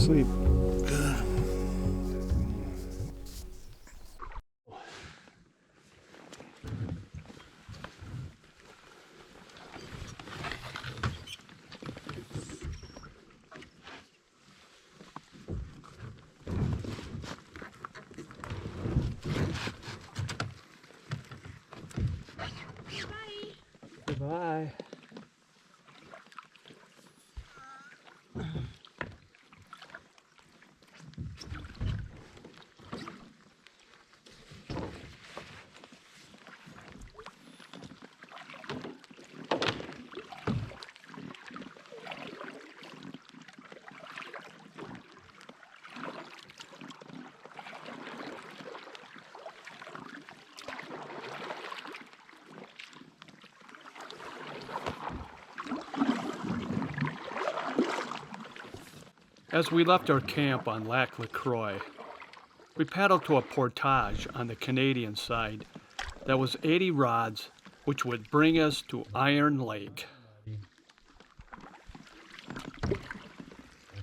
sleep? Good. Goodbye. As we left our camp on Lac La Croix, we paddled to a portage on the Canadian side that was 80 rods, which would bring us to Iron Lake. Okay,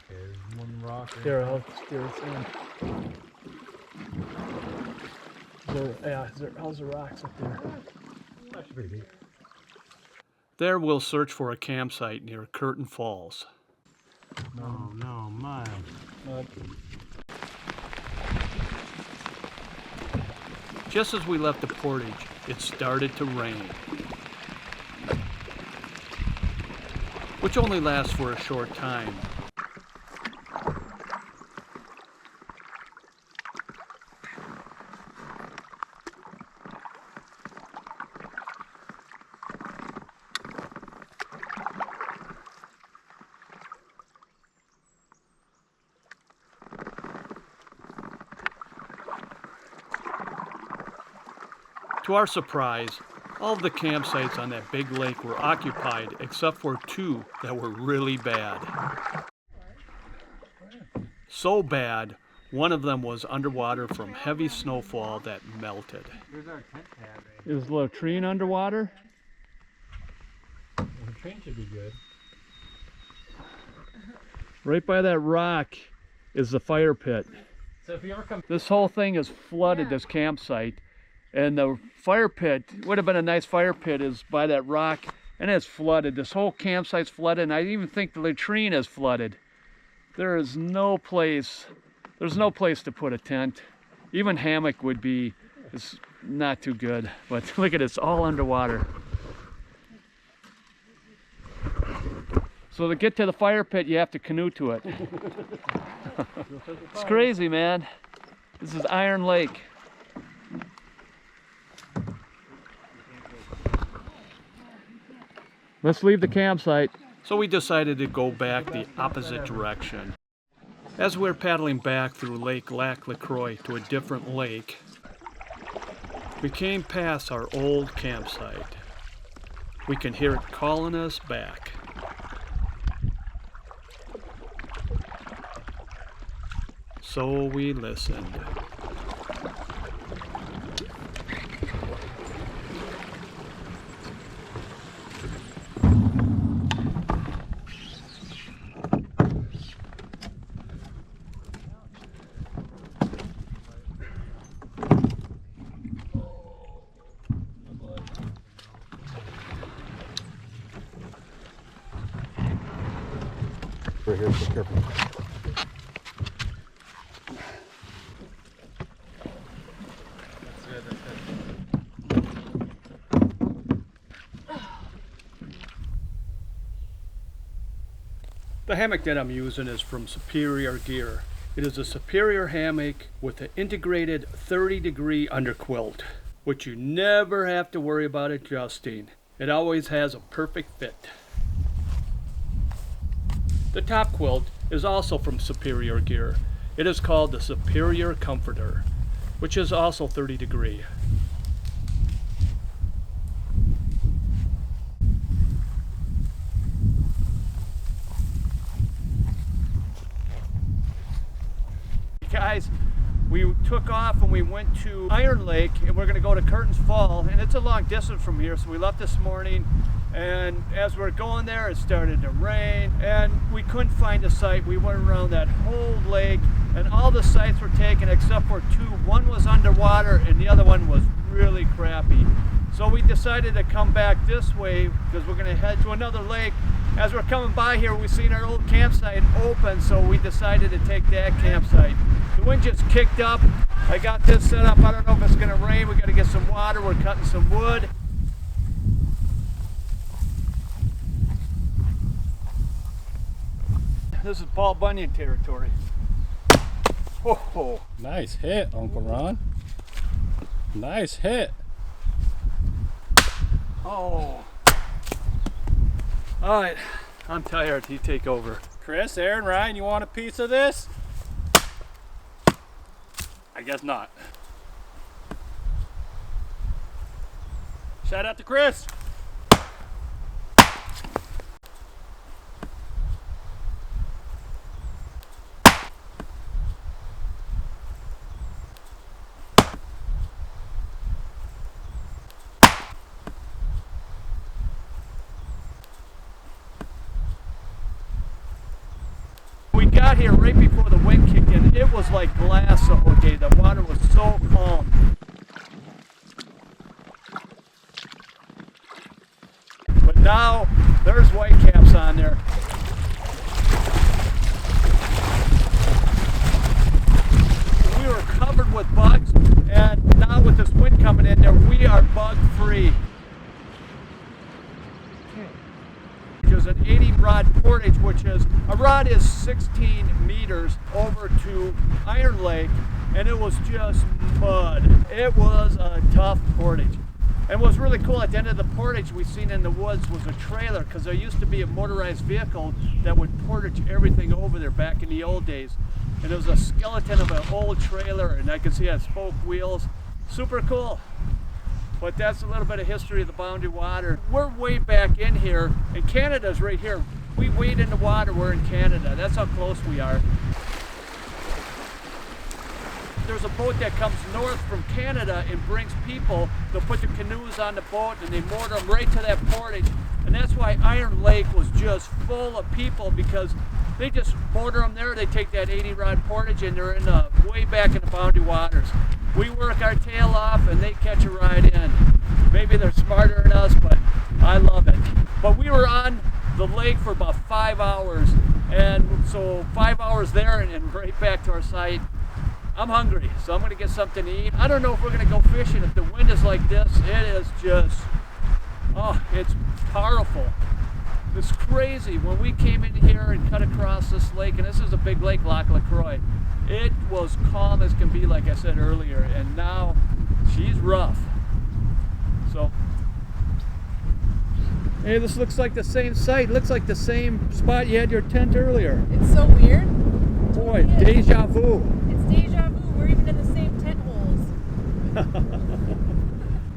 there's one rock There, I'll steer us in. How's the rocks up there? That's pretty deep. There we'll search for a campsite near Curtin Falls. No, mud. Just as we left the portage, it started to rain, which only lasts for a short time. To our surprise, all of the campsites on that big lake were occupied except for two that were really bad. So bad, one of them was underwater from heavy snowfall that melted. Here's our tent pad. Is the latrine underwater? The train should be good. Right by that rock is the fire pit. So if you ever come... This whole thing is flooded, this campsite. And the fire pit, would have been a nice fire pit, is by that rock, and it's flooded. This whole campsite's flooded, and I even think the latrine is flooded. There is no place, there's no place to put a tent. Even hammock would be, it's not too good. But look at it, it's all underwater. So to get to the fire pit, you have to canoe to it. It's crazy, man. This is Iron Lake. Let's leave the campsite. So we decided to go back the opposite direction. As we're paddling back through Lac La Croix to a different lake, we came past our old campsite. We can hear it calling us back. So we listened. Right here, be careful. The hammock that I'm using is from Superior Gear. It is a Superior hammock with an integrated 30-degree underquilt, which you never have to worry about adjusting. It always has a perfect fit. The top quilt is also from Superior Gear. It is called the Superior Comforter, which is also 30 degree. Guys, we took off and we went to Iron Lake, and we're going to go to Curtin's Fall, and it's a long distance from here, so we left this morning And as we're going there, it started to rain, and we couldn't find a site. We went around that whole lake, and all the sites were taken except for two. One was underwater, and the other one was really crappy. So we decided to come back this way because we're going to head to another lake. As we're coming by here, we seen our old campsite open, so we decided to take that campsite. The wind just kicked up. I got this set up. I don't know if it's going to rain. We got to get some water. We're cutting some wood. This is Paul Bunyan territory. Oh, Nice hit, Uncle Ron. Nice hit. oh. All right, I'm tired. You take over. Chris, Aaron, Ryan, you want a piece of this? I guess not. Shout out to Chris. We got here right before the wind kicked in. It was like glass the whole day. The water was so calm. But now there's whitecaps on there. We were covered with bugs, and now with this wind coming in there, we are bug free. There's an 80 rod portage, which is, a rod is 16 meters over to Iron Lake, and it was just mud. It was a tough portage. And what was really cool, at the end of the portage we seen in the woods was a trailer, because there used to be a motorized vehicle that would portage everything over there back in the old days. And it was a skeleton of an old trailer, and I could see it had spoke wheels. Super cool. But that's a little bit of history of the Boundary Water. We're way back in here, and Canada's right here. We wade in the water, we're in Canada. That's how close we are. There's a boat that comes north from Canada and brings people. They'll put the canoes on the boat and they motor them right to that portage. And that's why Iron Lake was just full of people, because they just motor them there. They take that 80 rod portage and they're in way back in the Boundary Waters. We work our tail off and they catch a ride in. Maybe they're smarter than us, but I love it. But we were on the lake for about 5 hours, and so 5 hours there and right back to our site. I'm hungry, so I'm gonna get something to eat. I don't know if we're gonna go fishing. If the wind is like this, it is just, oh, it's powerful. It's crazy. When we came in here and cut across this lake, and this is a big lake, Lac La Croix, it was calm as can be, like I said earlier, and now she's rough. So, hey, this looks like the same site. Looks like the same spot you had your tent earlier. It's so weird. Boy, deja vu. It's deja vu. We're even in the same tent holes.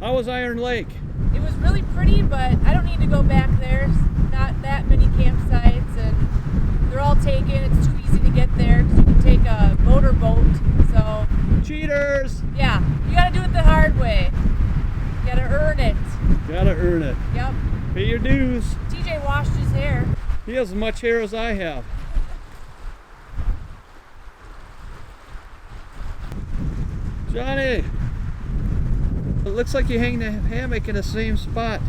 How was Iron Lake? It was really pretty, but I don't need to go back there. Not that many campsites, and they're all taken. It's too easy to get there because you can take a motorboat. So Cheaters! yeah, you got to do it the hard way. You got to earn it. Gotta earn it. Yep. Pay your dues. TJ washed his hair. He has as much hair as I have. Johnny! It looks like you hang the hammock in the same spot.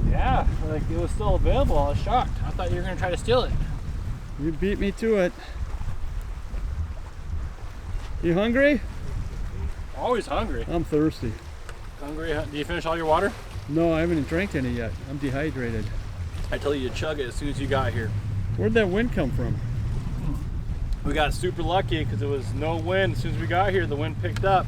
Yeah, like it was still available. I was shocked. I thought you were gonna try to steal it. You beat me to it. You hungry? Always hungry. I'm thirsty. Hungry? Do you finish all your water? No, I haven't drank any yet. I'm dehydrated. I tell you to chug it as soon as you got here. Where'd that wind come from? We got super lucky because there was no wind. As soon as we got here, the wind picked up.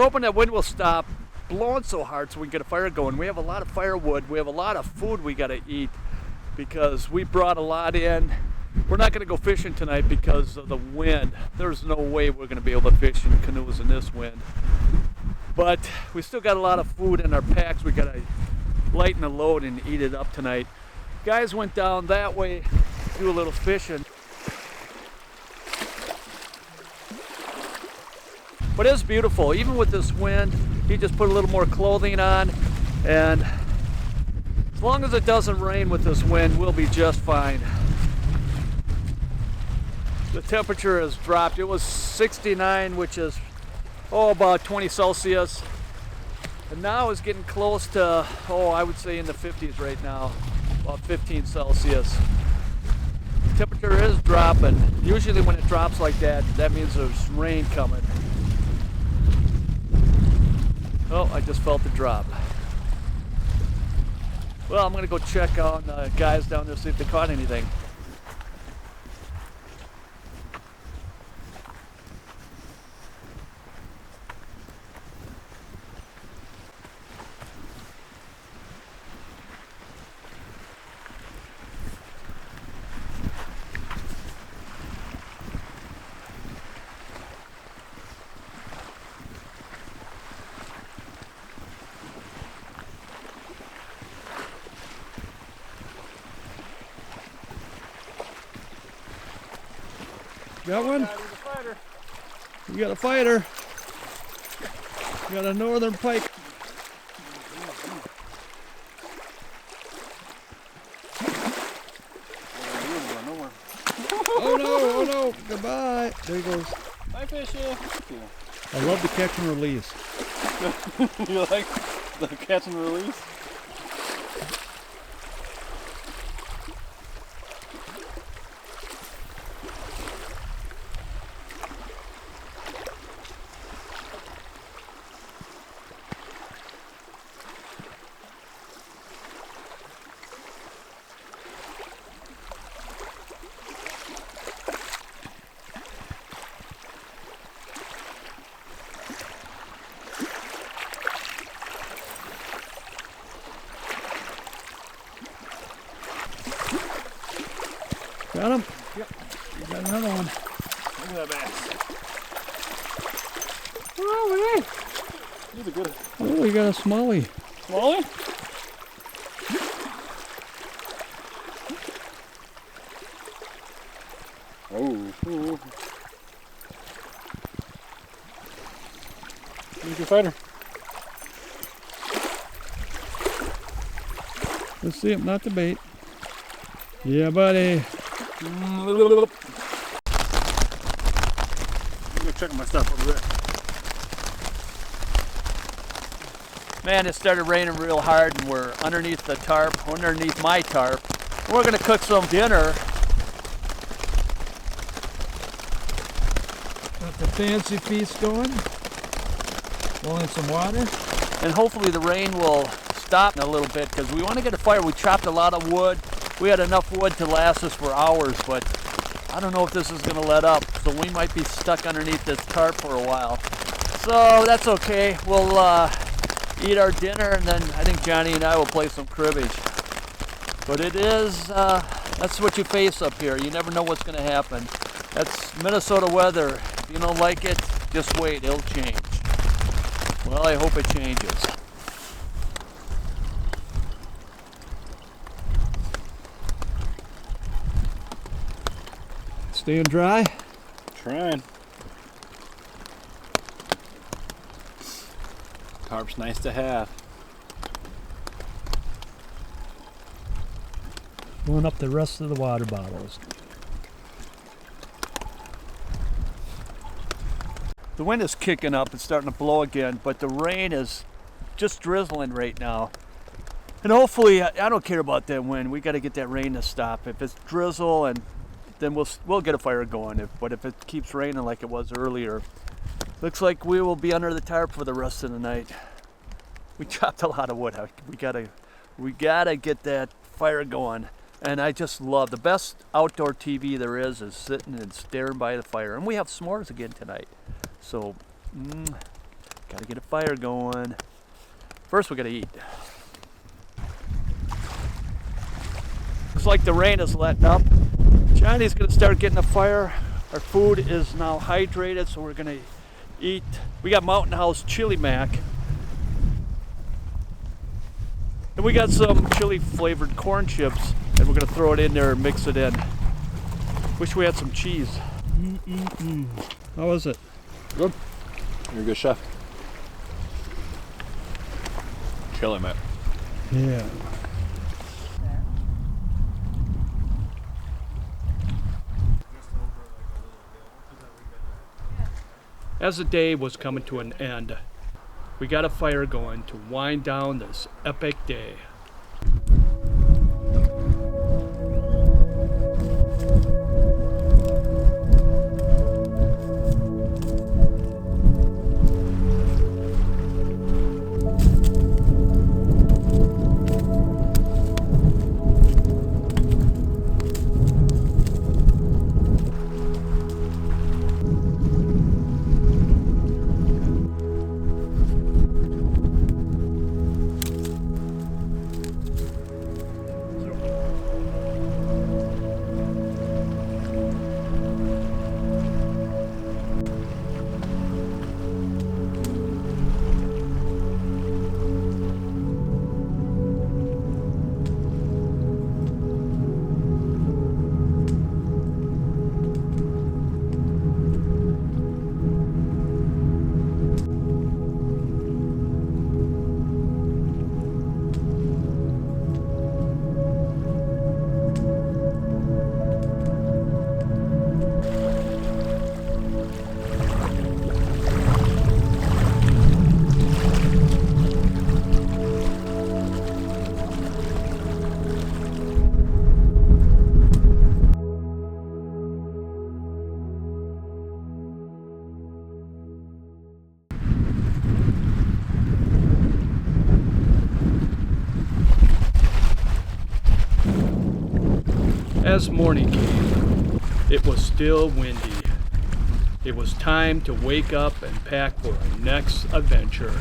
We're hoping that wind will stop blowing so hard so we can get a fire going. We have a lot of firewood. We have a lot of food we got to eat because we brought a lot in. We're not going to go fishing tonight because of the wind. There's no way we're going to be able to fish in canoes in this wind. But we still got a lot of food in our packs. We got to lighten the load and eat it up tonight. Guys went down that way to do a little fishing. But it's beautiful, even with this wind. He just put a little more clothing on, and as long as it doesn't rain with this wind, we'll be just fine. The temperature has dropped. It was 69, which is about 20 Celsius. And now it's getting close to, I would say in the 50s right now, about 15 Celsius. The temperature is dropping. Usually when it drops like that, that means there's rain coming. Oh, I just felt the drop. Well, I'm gonna go check on the guys down there, see if they caught anything. Got one? You got a fighter. You got a northern pike. Oh no, goodbye. There he goes. Bye, fishy. I love the catch and release. You like the catch and release? Got him? Yep. You got another one. Look at that bass. Oh, man. These are good. Oh, we got a smallie. Smallie? Oh. Here's your fighter. Let's see him, not the bait. Yeah, buddy. I'm gonna check my stuff over there. Man, it started raining real hard and we're underneath the tarp, underneath my tarp. We're gonna cook some dinner. Got the fancy feast going. Boiling some water. And hopefully the rain will stop in a little bit because we want to get a fire. We chopped a lot of wood. We had enough wood to last us for hours, but I don't know if this is going to let up. So we might be stuck underneath this tarp for a while. So that's okay. We'll eat our dinner and then I think Johnny and I will play some cribbage. But it is, that's what you face up here. You never know what's going to happen. That's Minnesota weather. If you don't like it, just wait, it'll change. Well, I hope it changes. Staying dry? Trying. Tarp's nice to have. Filling up the rest of the water bottles. The wind is kicking up, it's starting to blow again, but the rain is just drizzling right now. And hopefully, I don't care about that wind. We got to get that rain to stop. If it's drizzle, and then we'll get a fire going. But if it keeps raining like it was earlier, looks like we will be under the tarp for the rest of the night. We chopped a lot of wood out. We gotta get that fire going. And I just love the best outdoor TV there is sitting and staring by the fire. And we have s'mores again tonight. So, Gotta get a fire going. First we gotta eat. Looks like the rain is letting up. Johnny's gonna start getting a fire. Our food is now hydrated, so we're gonna eat. We got Mountain House chili mac. And we got some chili flavored corn chips, and we're gonna throw it in there and mix it in. Wish we had some cheese. How is it? Good. You're a good chef. Chili, man. Yeah. As the day was coming to an end, we got a fire going to wind down this epic day. As morning came, it was still windy. It was time to wake up and pack for our next adventure.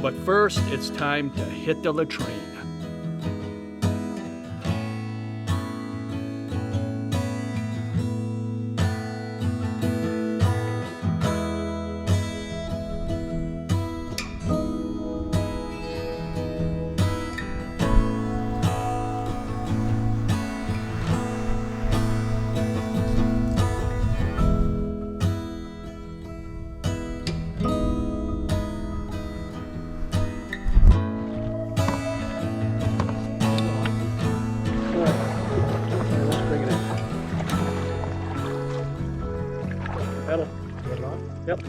But first, it's time to hit the latrine. Pedal. Yep.